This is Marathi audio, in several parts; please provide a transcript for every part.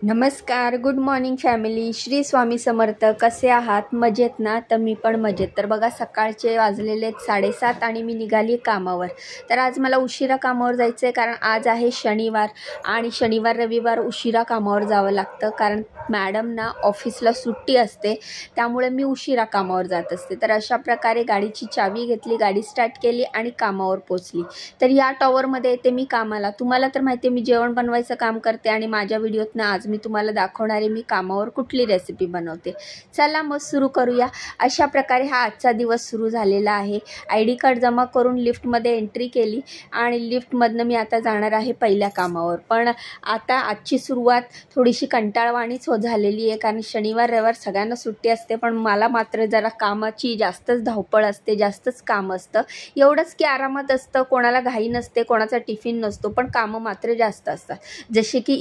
नमस्कार, good morning family. Shri Swami Samarth. कसे आहात? मजेत ना? तर मी पण मजेत. तर बघा, सकाळचे वाजलेले 7:30 आणि मी निघाली कामावर. तर आज मला उशिरा कामावर जायचं आहे, कारण आज आहे शनिवार आणि शनिवार रविवार उशिरा कामावर जावं लागतं, कारण मॅडमना ऑफिसला सुट्टी असते, त्यामुळे मी उशिरा कामावर जात असते. तर अशा प्रकारे गाडीची चावी घेतली, गाडी स्टार्ट केली आणि कामावर पोचली. तर या टॉवरमध्ये येते मी कामाला. तुम्हाला तर माहिती आहे मी जेवण बनवायचं काम करते आणि माझ्या व्हिडिओतनं आज मी तुम्हाला दाखवणार आहे मी कामावर कुठली रेसिपी बनवते. चला मग सुरू करूया. अशा प्रकारे हा आजचा दिवस सुरू झालेला आहे. ID कार्ड जमा करून लिफ्टमध्ये एंट्री केली आणि लिफ्टमधनं मी आता जाणार आहे पहिल्या कामावर. पण आता आजची सुरुवात थोडीशी कंटाळवाणीच झालेली आहे, कारण शनिवार रविवार सगळ्यांना सुट्टी असते, पण मला मात्र जरा कामाची जास्तच धावपळ असते, जास्तच काम असतं. एवढंच की आरामात असतं, कोणाला घाई नसते, कोणाचा टिफिन नसतो, पण कामं मात्र जास्त असतात. जसे की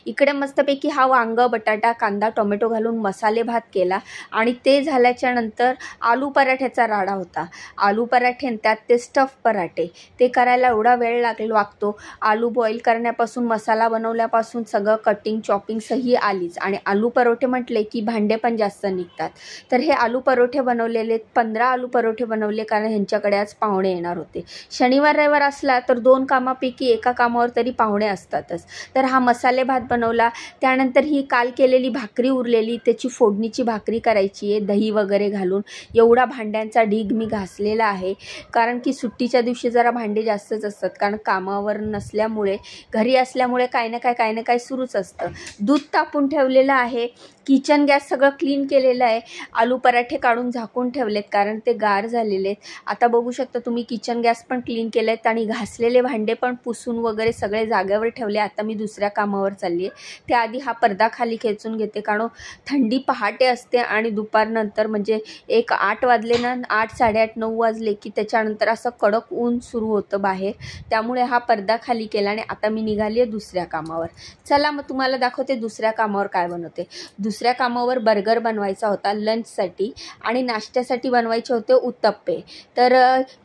इकडे मस्तपैकी हा वांग, बटाटा, कांदा, टोमॅटो घालून मसाले भात केला आणि ते झाल्याच्या नंतर आलू पराठ्याचा राडा होता. आलू पराठे त्यात ते स्टफ पराठे, ते करायला एवढा वेळ लागतो. आलू बॉईल करण्यापासून, मसाला बनवल्यापासून सगळं कटिंग चॉपिंग सही आलीच. आणि आलू परोठे म्हटले की भांडे पण जास्त निघतात. तर हे आलू परोठे बनवलेले 15 आलू परोठे बनवले, कारण ह्यांच्याकडे आज पाहुणे येणार होते. शनिवार रविवार असला तर 2 कामापैकी एका कामावर तरी पाहुणे असतातच. तर हा मसाले भात बनवला. त्यानंतर ही काल केलेली भाकरी उरलेली, त्याची फोडणीची भाकरी करायची आहे दही वगैरे घालून. एवढा भांड्यांचा ढीग मी घासलेला आहे, कारण की सुट्टीच्या दिवशी जरा भांडे जास्तच असतात, कारण कामावर नसल्यामुळे, घरी असल्यामुळे काही ना काय सुरूच असतं. दूध तापून ठेवलेलं आहे. किचन गॅस सगळं क्लीन केलेलं आहे. आलू पराठे काढून झाकून ठेवलेत, कारण ते गार झालेले आहेत. आता बघू शकता तुम्ही, किचन गॅस पण क्लीन केले आहेत आणि घासलेले भांडे पण पुसून वगैरे सगळे जागेवर ठेवले. आता मी दुसऱ्या कामावर चालली आहे. त्याआधी हा पडदा खाली खेचून घेते, कारण थंडी पहाटे असते आणि दुपारनंतर म्हणजे 8 वाजले ना, 8, 8:30, 9 वाजले की त्याच्यानंतर असं कडक ऊन सुरू होतं बाहेर. त्यामुळे हा पडदा खाली केला आणि आता मी निघाली आहे दुसऱ्या कामावर. चला मग तुम्हाला दाखवते दुसऱ्या कामावर काय बनवते. दुसऱ्या कामावर बर्गर बनवायचा होता लंचसाठी आणि नाश्त्यासाठी बनवायचे होते उत्तप्पे. तर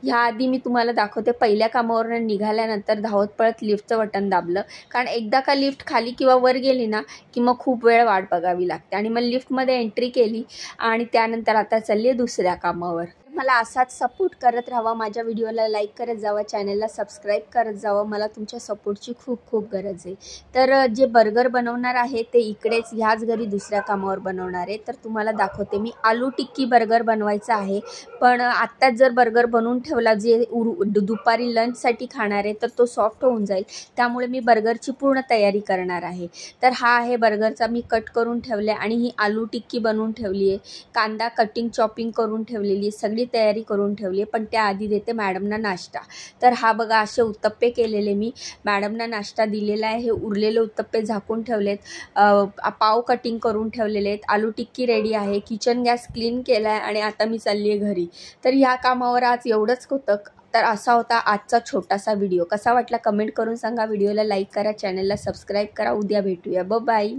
ह्याआधी मी तुम्हाला दाखवते पहिल्या कामावर निघाल्यानंतर धावत पळत लिफ्टचं बटन दाबलं, कारण एकदा का लिफ्ट खाली किंवा वर गेली ना की मग खूप वेळ वाट बघावी लागते. आणि मग लिफ्टमध्ये एंट्री केली आणि त्यानंतर आता चालली आहे दुसऱ्या कामावर. मला असाच सपोर्ट करत राहावा, माझ्या व्हिडिओला लाईक करत जावा, चॅनलला सबस्क्राईब करत जावं. मला तुमच्या सपोर्टची खूप गरज आहे. तर जे बर्गर बनवणार आहे ते इकडेच ह्याच घरी दुसऱ्या कामावर बनवणार आहे. तर तुम्हाला दाखवते मी. आलू टिक्की बर्गर बनवायचा आहे, पण आत्ताच जर बर्गर बनवून ठेवला, जे दुपारी लंचसाठी खाणार आहे, तर तो सॉफ्ट होऊन जाईल. त्यामुळे मी बर्गरची पूर्ण तयारी करणार आहे. तर हा आहे बर्गरचा, मी कट करून ठेवले आणि ही आलू टिक्की बनवून ठेवली आहे. कांदा कटिंग चॉपिंग करून ठेवलेली, सगळी तयारी करून ठेवली आहे. पण त्याआधी देते मॅडमना नाश्ता. तर हा बघा, असे उत्तप्पे केलेले मी मॅडमना नाश्ता दिलेला आहे. हे उरलेले उत्तप्पे झाकून ठेवलेत. पाव कटिंग करून ठेवलेले आहेत. आलू टिक्की रेडी आहे. किचन गॅस क्लीन केला आहे आणि आता मी चालली आहे घरी. तर ह्या कामावर आज एवढंच होतं. तर असा होता आजचा छोटासा व्हिडिओ. कसा वाटला कमेंट करून सांगा. व्हिडिओला लाईक करा, चॅनलला सबस्क्राईब करा. उद्या भेटूया. बाय.